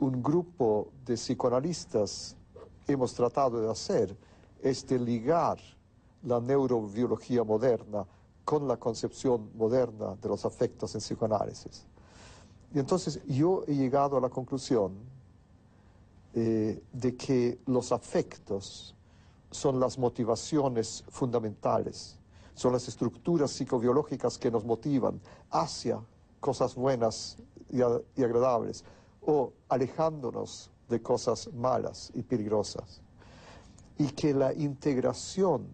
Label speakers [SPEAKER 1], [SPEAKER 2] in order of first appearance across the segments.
[SPEAKER 1] un grupo de psicoanalistas hemos tratado de hacer es de ligar la neurobiología moderna con la concepción moderna de los afectos en psicoanálisis. Y entonces yo he llegado a la conclusión de que los afectos son las motivaciones fundamentales, son las estructuras psicobiológicas que nos motivan hacia cosas buenas y agradables, o alejándonos de cosas malas y peligrosas. Y que la integración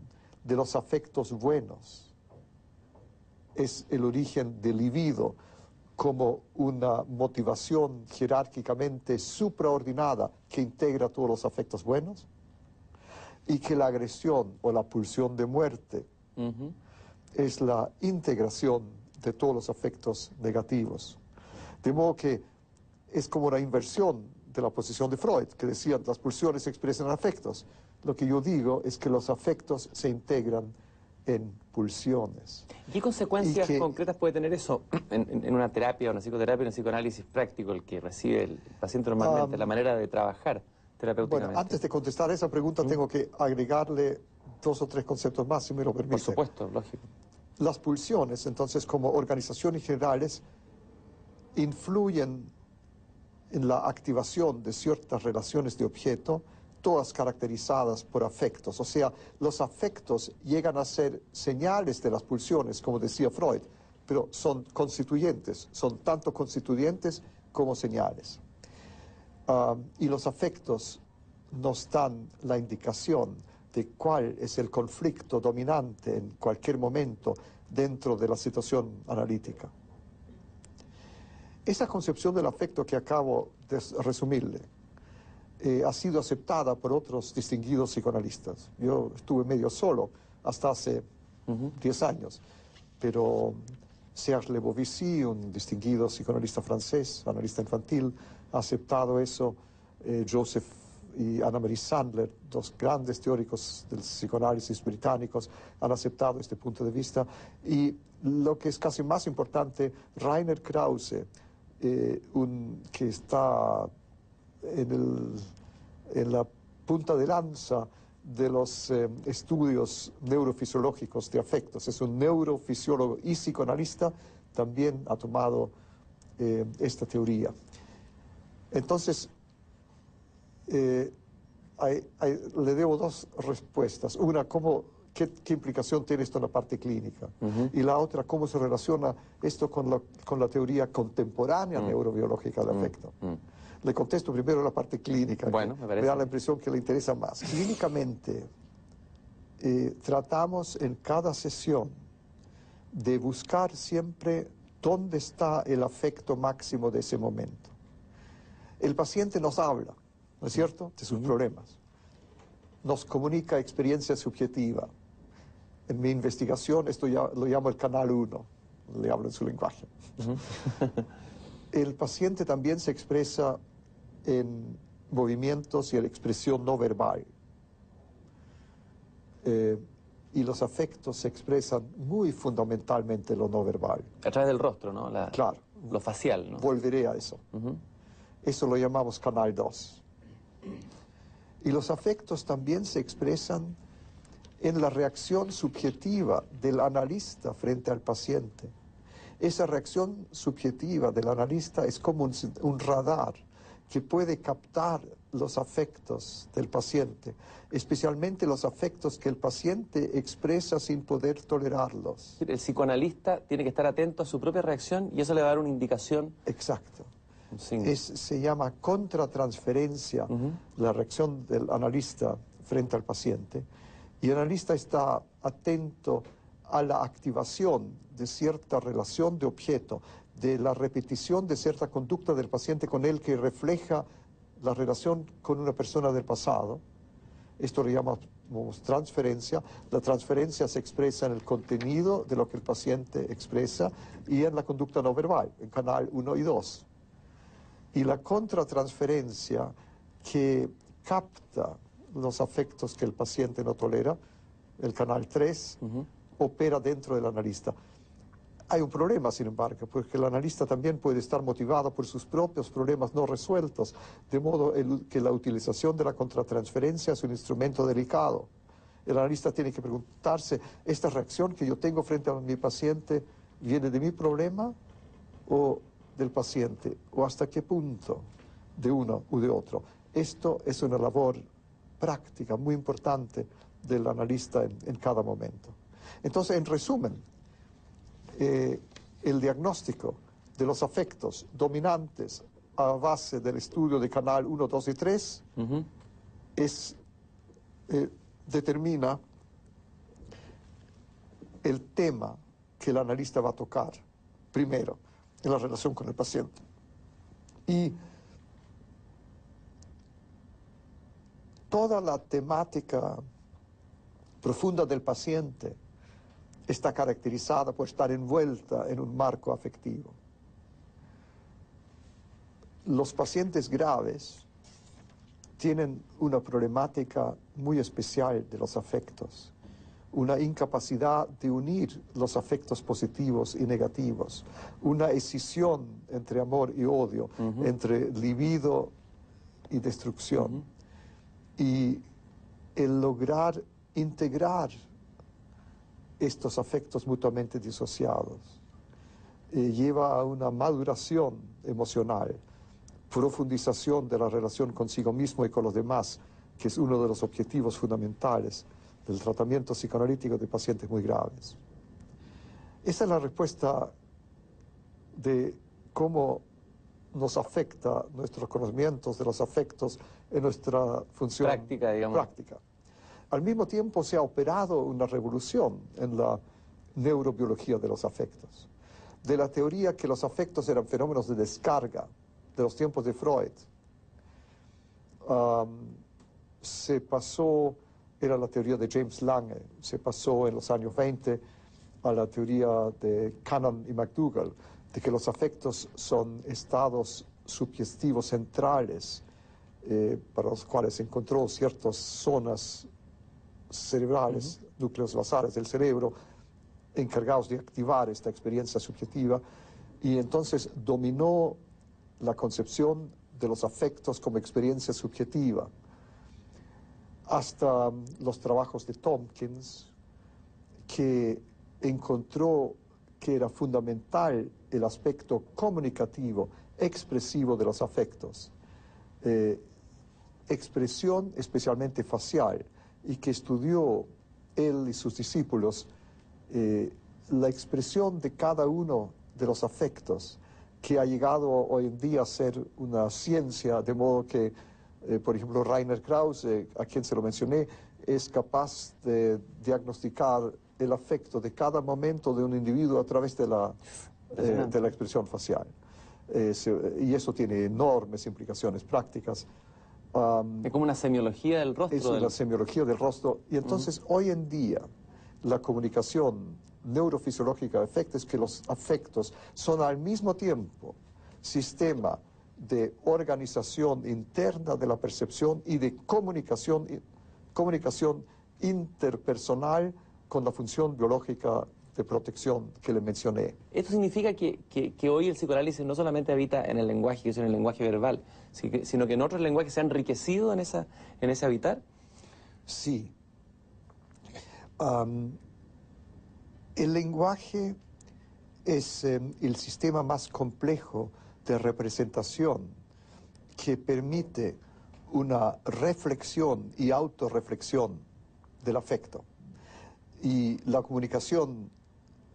[SPEAKER 1] de los afectos buenos es el origen del libido como una motivación jerárquicamente supraordinada que integra todos los afectos buenos, y que la agresión o la pulsión de muerte es la integración de todos los afectos negativos. De modo que es como una inversión de la posición de Freud, que decía las pulsiones se expresan en afectos. Lo que yo digo es que los afectos se integran en pulsiones.
[SPEAKER 2] ¿Qué consecuencias concretas puede tener eso en una terapia, una psicoterapia, un psicoanálisis práctico, el que recibe el paciente normalmente, la manera de trabajar terapéuticamente?
[SPEAKER 1] Bueno, antes de contestar esa pregunta tengo que agregarle 2 o 3 conceptos más, si me lo permite.
[SPEAKER 2] Por supuesto, lógico.
[SPEAKER 1] Las pulsiones, entonces, como organizaciones generales, influyen en la activación de ciertas relaciones de objeto, todas caracterizadas por afectos. O sea, los afectos llegan a ser señales de las pulsiones, como decía Freud, pero son constituyentes, son tanto constituyentes como señales. Y los afectos nos dan la indicación de cuál es el conflicto dominante en cualquier momento dentro de la situación analítica. Esa concepción del afecto que acabo de resumirle ha sido aceptada por otros distinguidos psicoanalistas. Yo estuve medio solo hasta hace 10 años, pero Serge Lebovici, un distinguido psicoanalista francés, analista infantil, ha aceptado eso. Joseph y Anna-Marie Sandler, 2 grandes teóricos del psicoanálisis británicos, han aceptado este punto de vista. Y lo que es casi más importante, Rainer Krause, que está en la punta de lanza de los estudios neurofisiológicos de afectos, es un neurofisiólogo y psicoanalista, también ha tomado esta teoría. Entonces, le debo 2 respuestas. Una, ¿qué implicación tiene esto en la parte clínica? Y la otra, ¿cómo se relaciona esto con la teoría contemporánea neurobiológica del afecto? Le contesto primero la parte clínica,
[SPEAKER 2] bueno,
[SPEAKER 1] me da la impresión que le interesa más. Clínicamente, tratamos en cada sesión de buscar siempre dónde está el afecto máximo de ese momento. El paciente nos habla, ¿no es cierto?, de sus problemas. Nos comunica experiencia subjetiva. En mi investigación esto ya lo llamo el canal 1, le hablo en su lenguaje. El paciente también se expresa en movimientos y en expresión no verbal. Y los afectos se expresan muy fundamentalmente en lo no verbal.
[SPEAKER 2] A través del rostro, ¿no?
[SPEAKER 1] Claro.
[SPEAKER 2] Lo facial, ¿no?
[SPEAKER 1] Volveré a eso. Eso lo llamamos canal 2. Y los afectos también se expresan en la reacción subjetiva del analista frente al paciente. Esa reacción subjetiva del analista es como un radar que puede captar los afectos del paciente, especialmente los afectos que el paciente expresa sin poder tolerarlos.
[SPEAKER 2] El psicoanalista tiene que estar atento a su propia reacción y eso le va a dar una indicación.
[SPEAKER 1] Exacto.
[SPEAKER 2] Sí.
[SPEAKER 1] Se llama contratransferencia, la reacción del analista frente al paciente. Y el analista está atento a la activación de cierta relación de objeto, de la repetición de cierta conducta del paciente con él que refleja la relación con una persona del pasado. Esto lo llamamos transferencia. La transferencia se expresa en el contenido de lo que el paciente expresa y en la conducta no verbal, en canal 1 y 2. Y la contratransferencia que capta los afectos que el paciente no tolera, el canal 3, opera dentro del analista. Hay un problema, sin embargo, porque el analista también puede estar motivado por sus propios problemas no resueltos, de modo que la utilización de la contratransferencia es un instrumento delicado. El analista tiene que preguntarse, ¿esta reacción que yo tengo frente a mi paciente viene de mi problema o del paciente? ¿O hasta qué punto de uno u de otro? Esto es una labor práctica muy importante del analista en cada momento. Entonces, en resumen, el diagnóstico de los afectos dominantes a base del estudio de canal 1, 2 y 3 determina el tema que el analista va a tocar primero en la relación con el paciente. Y toda la temática profunda del paciente está caracterizada por estar envuelta en un marco afectivo. Los pacientes graves tienen una problemática muy especial de los afectos, una incapacidad de unir los afectos positivos y negativos, una escisión entre amor y odio, entre libido y destrucción. Y el lograr integrar estos afectos mutuamente disociados lleva a una maduración emocional, profundización de la relación consigo mismo y con los demás, que es uno de los objetivos fundamentales del tratamiento psicoanalítico de pacientes muy graves. Esa es la respuesta de cómo nos afecta nuestros conocimientos de los afectos en nuestra función
[SPEAKER 2] práctica, digamos.
[SPEAKER 1] práctica. Al mismo tiempo se ha operado una revolución en la neurobiología de los afectos. De la teoría que los afectos eran fenómenos de descarga de los tiempos de Freud, se pasó, era la teoría de James Lange, se pasó en los años 20 a la teoría de Cannon y McDougall, de que los afectos son estados sugestivos centrales para los cuales se encontró ciertas zonas cerebrales, núcleos basales del cerebro, encargados de activar esta experiencia subjetiva, y entonces dominó la concepción de los afectos como experiencia subjetiva, hasta los trabajos de Tompkins, que encontró que era fundamental el aspecto comunicativo, expresivo de los afectos, expresión especialmente facial, y que estudió él y sus discípulos la expresión de cada uno de los afectos, que ha llegado hoy en día a ser una ciencia, de modo que, por ejemplo, Rainer Krause, a quien se lo mencioné, es capaz de diagnosticar el afecto de cada momento de un individuo a través de la expresión facial. Y eso tiene enormes implicaciones prácticas.
[SPEAKER 2] Es como una semiología del rostro.
[SPEAKER 1] Es una semiología del rostro. Y entonces, hoy en día, la comunicación neurofisiológica de afectos es que los afectos son al mismo tiempo sistema de organización interna de la percepción y de comunicación interpersonal con la función biológica de protección que le mencioné.
[SPEAKER 2] Esto significa que hoy el psicoanálisis no solamente habita en el lenguaje, que es en el lenguaje verbal, sino que en otros lenguajes se ha enriquecido en ese habitar.
[SPEAKER 1] Sí. El lenguaje es el sistema más complejo de representación que permite una reflexión y autorreflexión del afecto. Y la comunicación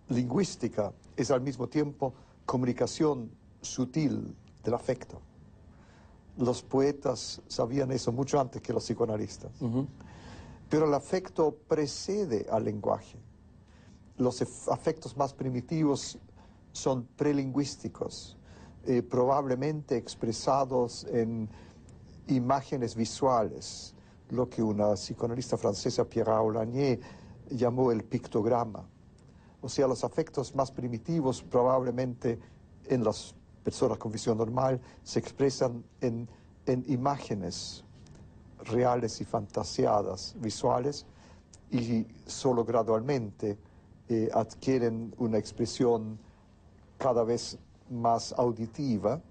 [SPEAKER 1] lingüística es al mismo tiempo comunicación sutil del afecto. Los poetas sabían eso mucho antes que los psicoanalistas. Pero el afecto precede al lenguaje. Los afectos más primitivos son prelingüísticos, probablemente expresados en imágenes visuales, lo que una psicoanalista francesa, Pierre Aulagnier, llamó el pictograma. O sea, los afectos más primitivos probablemente en las personas con visión normal se expresan en imágenes reales y fantasiadas, visuales, y solo gradualmente adquieren una expresión cada vez más auditiva,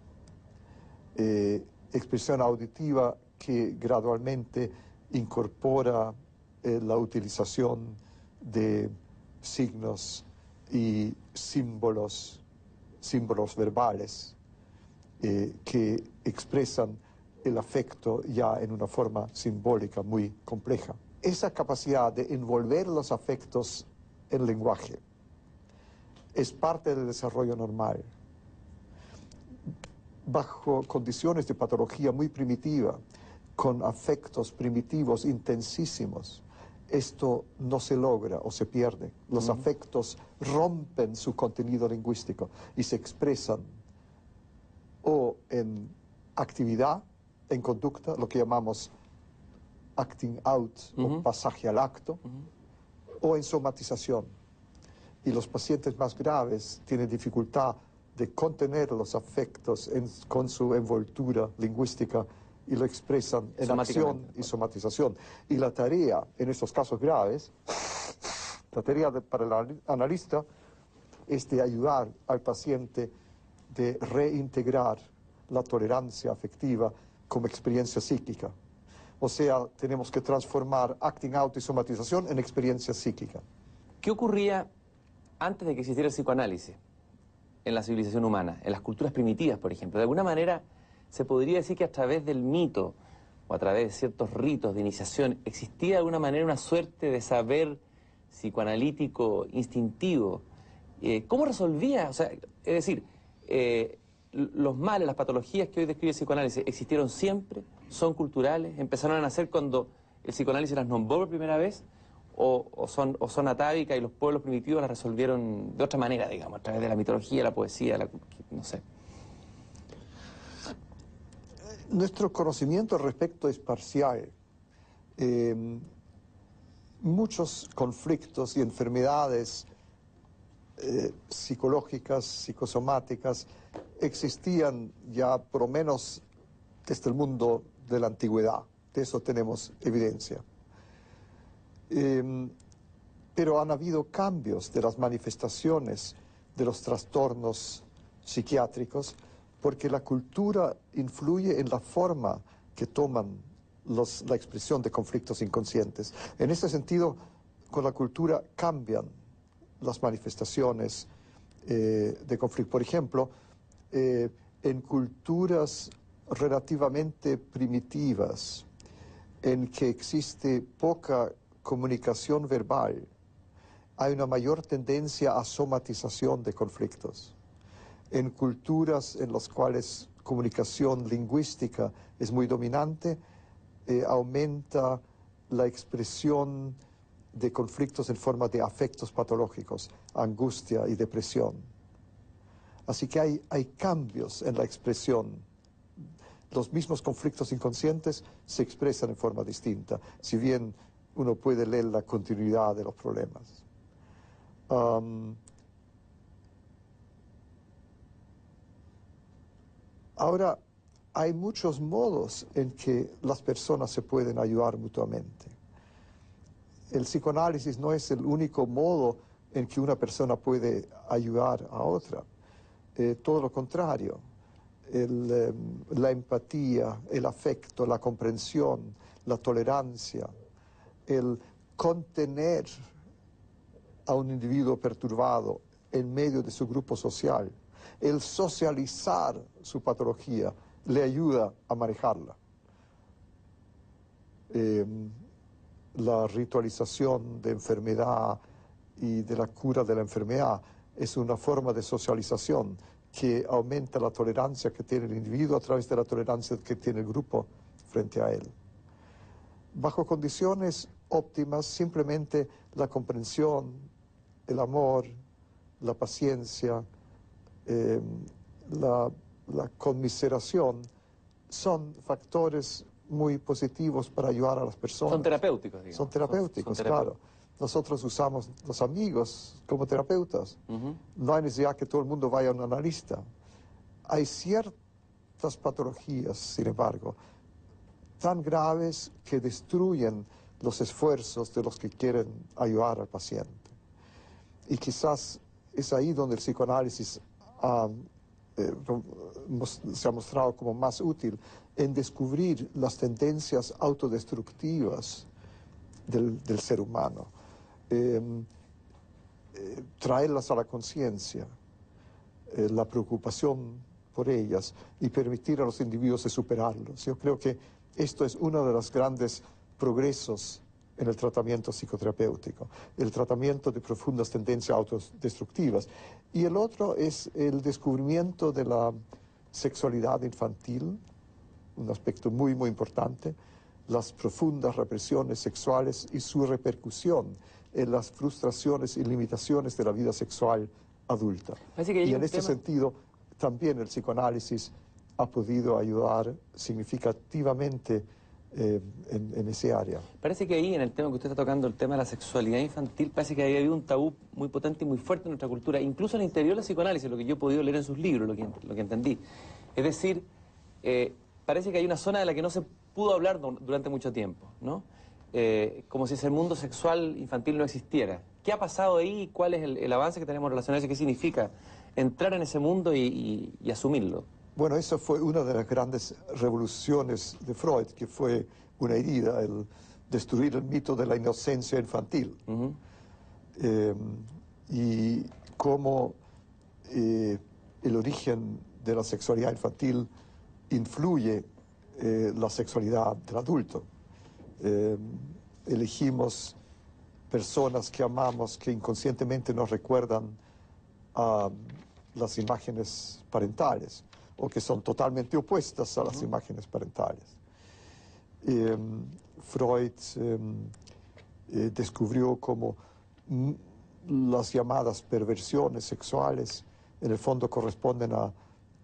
[SPEAKER 1] expresión auditiva que gradualmente incorpora la utilización de signos y símbolos verbales que expresan el afecto ya en una forma simbólica muy compleja. Esa capacidad de envolver los afectos en lenguaje es parte del desarrollo normal. Bajo condiciones de patología muy primitiva, con afectos primitivos intensísimos, esto no se logra o se pierde. Los afectos rompen su contenido lingüístico y se expresan o en actividad, en conducta, lo que llamamos acting out o pasaje al acto, o en somatización. Y los pacientes más graves tienen dificultad de contener los afectos con su envoltura lingüística y lo expresan en acción y somatización. Y la tarea, en estos casos graves, la tarea para el analista es de ayudar al paciente de reintegrar la tolerancia afectiva como experiencia psíquica. O sea, tenemos que transformar acting out y somatización en experiencia psíquica.
[SPEAKER 2] ¿Qué ocurría antes de que existiera el psicoanálisis en la civilización humana, en las culturas primitivas, por ejemplo? De alguna manera se podría decir que a través del mito o a través de ciertos ritos de iniciación existía de alguna manera una suerte de saber psicoanalítico instintivo. ¿Cómo resolvía? O sea, es decir, los males, las patologías que hoy describe el psicoanálisis, ¿existieron siempre? ¿Son culturales? ¿Empezaron a nacer cuando el psicoanálisis las nombró por primera vez? ¿O son atávicas y los pueblos primitivos las resolvieron de otra manera, digamos, a través de la mitología, la poesía, no sé?
[SPEAKER 1] Nuestro conocimiento al respecto es parcial. Muchos conflictos y enfermedades psicológicas, psicosomáticas, existían ya por lo menos desde el mundo de la antigüedad. De eso tenemos evidencia. Pero han habido cambios de las manifestaciones de los trastornos psiquiátricos porque la cultura influye en la forma que toman la expresión de conflictos inconscientes. En ese sentido, con la cultura cambian las manifestaciones de conflicto. Por ejemplo, en culturas relativamente primitivas, en que existe poca comunicación verbal, hay una mayor tendencia a somatización de conflictos. En culturas en las cuales comunicación lingüística es muy dominante, aumenta la expresión de conflictos en forma de afectos patológicos, angustia y depresión. Así que hay cambios en la expresión. Los mismos conflictos inconscientes se expresan en forma distinta, si bien uno puede leer la continuidad de los problemas. Ahora, hay muchos modos en que las personas se pueden ayudar mutuamente. El psicoanálisis no es el único modo en que una persona puede ayudar a otra. Todo lo contrario. La empatía, el afecto, la comprensión, la tolerancia, el contener a un individuo perturbado en medio de su grupo social, el socializar su patología, le ayuda a manejarla. La ritualización de enfermedad y de la cura de la enfermedad es una forma de socialización que aumenta la tolerancia que tiene el individuo a través de la tolerancia que tiene el grupo frente a él. Bajo condiciones óptimas, simplemente la comprensión, el amor, la paciencia, la conmiseración son factores muy positivos para ayudar a las personas.
[SPEAKER 2] Son terapéuticos, digamos.
[SPEAKER 1] Son terapéuticos, claro. Nosotros usamos los amigos como terapeutas. No hay necesidad que todo el mundo vaya a un analista. Hay ciertas patologías, sin embargo, tan graves que destruyen los esfuerzos de los que quieren ayudar al paciente. Y quizás es ahí donde el psicoanálisis se ha mostrado como más útil, en descubrir las tendencias autodestructivas del ser humano, traerlas a la conciencia, la preocupación por ellas y permitir a los individuos de superarlos. Yo creo que esto es uno de los grandes progresos en el tratamiento psicoterapéutico, el tratamiento de profundas tendencias autodestructivas. Y el otro es el descubrimiento de la sexualidad infantil, un aspecto muy, muy importante, las profundas represiones sexuales y su repercusión en las frustraciones y limitaciones de la vida sexual adulta. Y en este sentido, también el psicoanálisis ha podido ayudar significativamente en ese área.
[SPEAKER 2] Parece que ahí, en el tema que usted está tocando, el tema de la sexualidad infantil, parece que ahí había un tabú muy potente y muy fuerte en nuestra cultura, incluso en el interior del psicoanálisis, lo que yo he podido leer en sus libros, lo que entendí. Es decir, parece que hay una zona de la que no se pudo hablar durante mucho tiempo, ¿no? Como si ese mundo sexual infantil no existiera. ¿Qué ha pasado ahí? ¿Cuál es el avance que tenemos en relación a eso? ¿Qué significa entrar en ese mundo y asumirlo?
[SPEAKER 1] Bueno, eso fue una de las grandes revoluciones de Freud, que fue una herida, el destruir el mito de la inocencia infantil. Y cómo el origen de la sexualidad infantil influye la sexualidad del adulto. Elegimos personas que amamos, que inconscientemente nos recuerdan a las imágenes parentales, o que son totalmente opuestas a las imágenes parentales. Freud descubrió cómo las llamadas perversiones sexuales en el fondo corresponden a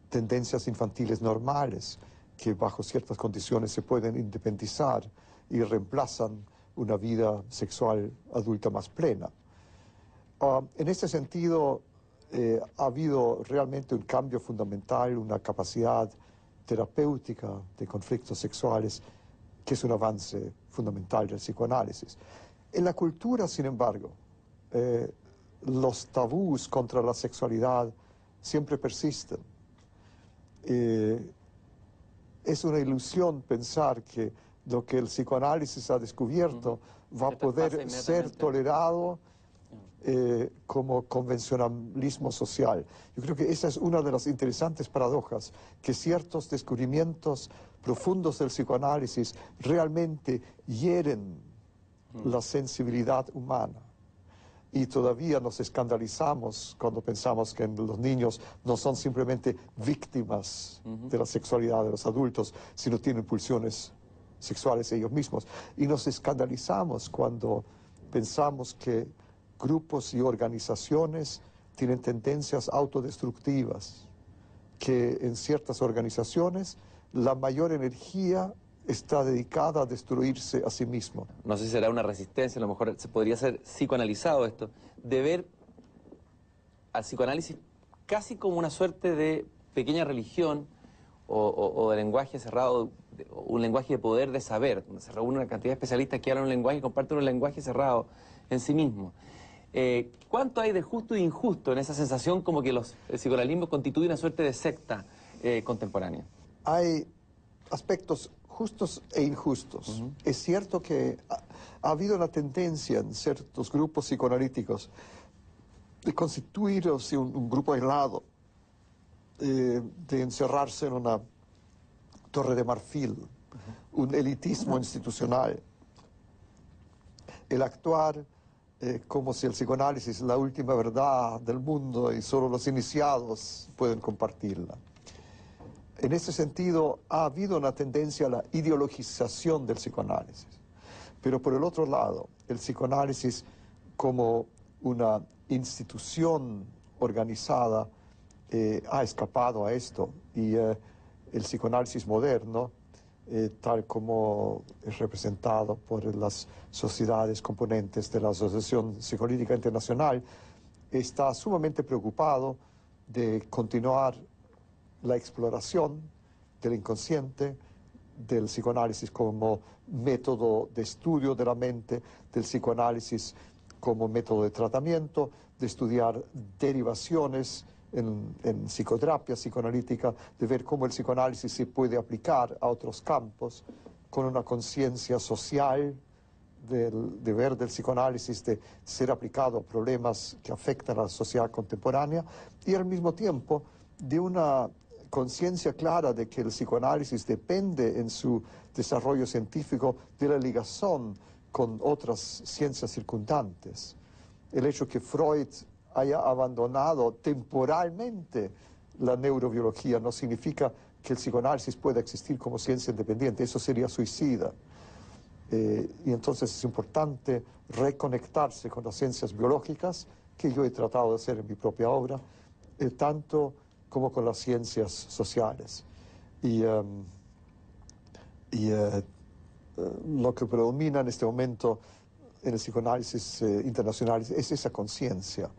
[SPEAKER 1] tendencias infantiles normales que bajo ciertas condiciones se pueden independizar y reemplazan una vida sexual adulta más plena. En ese sentido, ha habido realmente un cambio fundamental, una capacidad terapéutica de conflictos sexuales, que es un avance fundamental del psicoanálisis. En la cultura, sin embargo, los tabús contra la sexualidad siempre persisten. Es una ilusión pensar que lo que el psicoanálisis ha descubierto va a poder ser tolerado como convencionalismo social. Yo creo que esa es una de las interesantes paradojas, que ciertos descubrimientos profundos del psicoanálisis realmente hieren la sensibilidad humana. Y todavía nos escandalizamos cuando pensamos que los niños no son simplemente víctimas de la sexualidad de los adultos, sino tienen pulsiones sexuales ellos mismos. Y nos escandalizamos cuando pensamos que grupos y organizaciones tienen tendencias autodestructivas, que en ciertas organizaciones la mayor energía está dedicada a destruirse a sí mismo.
[SPEAKER 2] No sé si será una resistencia, a lo mejor se podría ser psicoanalizado esto, de ver al psicoanálisis casi como una suerte de pequeña religión o de lenguaje cerrado, un lenguaje de poder de saber, donde se reúne una cantidad de especialistas que hablan un lenguaje y comparten un lenguaje cerrado en sí mismo. ¿Cuánto hay de justo e injusto en esa sensación como que el psicoanalismo constituye una suerte de secta contemporánea?
[SPEAKER 1] Hay aspectos justos e injustos. Es cierto que ha habido una tendencia en ciertos grupos psicoanalíticos de constituirse un grupo aislado, de encerrarse en una torre de marfil, un elitismo institucional, el actuar como si el psicoanálisis es la última verdad del mundo y solo los iniciados pueden compartirla. En ese sentido, ha habido una tendencia a la ideologización del psicoanálisis. Pero por el otro lado, el psicoanálisis como una institución organizada ha escapado a esto. Y el psicoanálisis moderno, tal como es representado por las sociedades componentes de la Asociación Psicoanalítica Internacional, está sumamente preocupado de continuar la exploración del inconsciente, del psicoanálisis como método de estudio de la mente, del psicoanálisis como método de tratamiento, de estudiar derivaciones en psicoterapia psicoanalítica, de ver cómo el psicoanálisis se puede aplicar a otros campos, con una conciencia social de ver del psicoanálisis, de ser aplicado a problemas que afectan a la sociedad contemporánea, y al mismo tiempo de una conciencia clara de que el psicoanálisis depende en su desarrollo científico de la ligación con otras ciencias circundantes. El hecho que Freud haya abandonado temporalmente la neurobiología no significa que el psicoanálisis pueda existir como ciencia independiente, eso sería suicida. Y entonces es importante reconectarse con las ciencias biológicas, que yo he tratado de hacer en mi propia obra, tanto como con las ciencias sociales. Lo que predomina en este momento en el psicoanálisis internacional es esa conciencia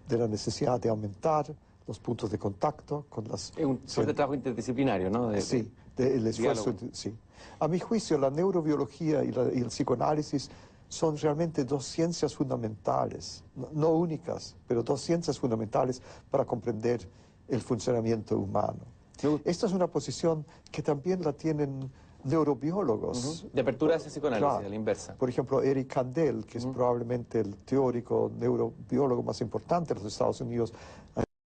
[SPEAKER 1] de la necesidad de aumentar los puntos de contacto con las...
[SPEAKER 2] Es un fuerte trabajo interdisciplinario, ¿no?
[SPEAKER 1] Sí, el esfuerzo, sí. A mi juicio, la neurobiología y el psicoanálisis son realmente dos ciencias fundamentales, no únicas, pero dos ciencias fundamentales para comprender el funcionamiento humano. Esta es una posición que también la tienen neurobiólogos.
[SPEAKER 2] De apertura hacia psicoanálisis,
[SPEAKER 1] Claro.
[SPEAKER 2] a la inversa.
[SPEAKER 1] Por ejemplo, Eric Kandel, que es probablemente el teórico neurobiólogo más importante de los Estados Unidos,